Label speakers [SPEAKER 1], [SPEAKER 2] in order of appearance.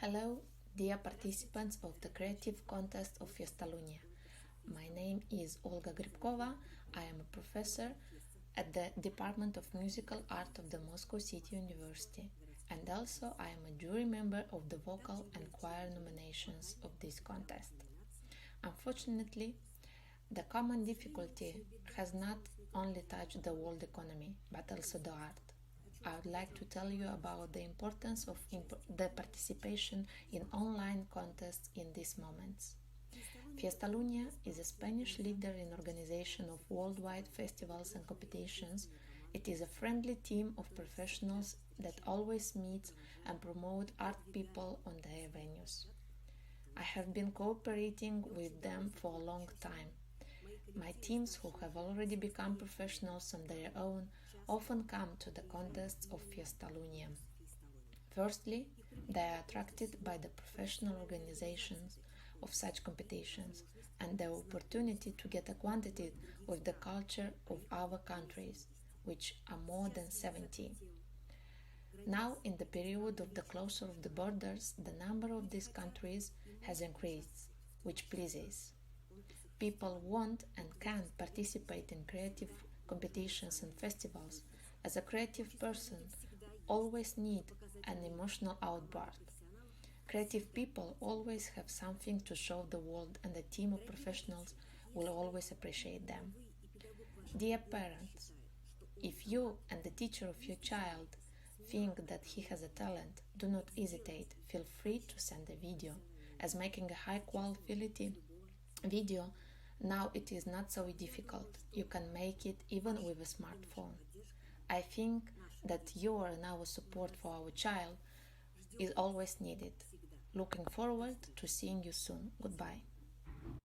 [SPEAKER 1] Hello, dear participants of the creative contest of Festalunia. My name is Olga Gribkova. I am a professor at the Department of Musical Art of the Moscow City University, and also I am a jury member of the vocal and choir nominations of this contest. Unfortunately, the common difficulty has not only touched the world economy, but also the art. I would like to tell you about the importance of the participation in online contests in these moments. Fiestalunia is a Spanish leader in organization of worldwide festivals and competitions. It is a friendly team of professionals that always meets and promote art people on their venues. I have been cooperating with them for a long time. My teams, who have already become professionals on their own, often come to the contests of Fiestalunia. Firstly, they are attracted by the professional organizations of such competitions and the opportunity to get acquainted with the culture of our countries, which are more than 70. Now, in the period of the closure of the borders, the number of these countries has increased, which pleases. People want and can participate in creative competitions and festivals. As a creative person, always need an emotional outburst. Creative people always have something to show the world, and a team of professionals will always appreciate them. Dear parents, if you and the teacher of your child think that he has a talent, do not hesitate. Feel free to send a video, as making a high quality video now it is not so difficult. You can make it even with a smartphone. I think that your and our support for our child is always needed. Looking forward to seeing you soon. Goodbye.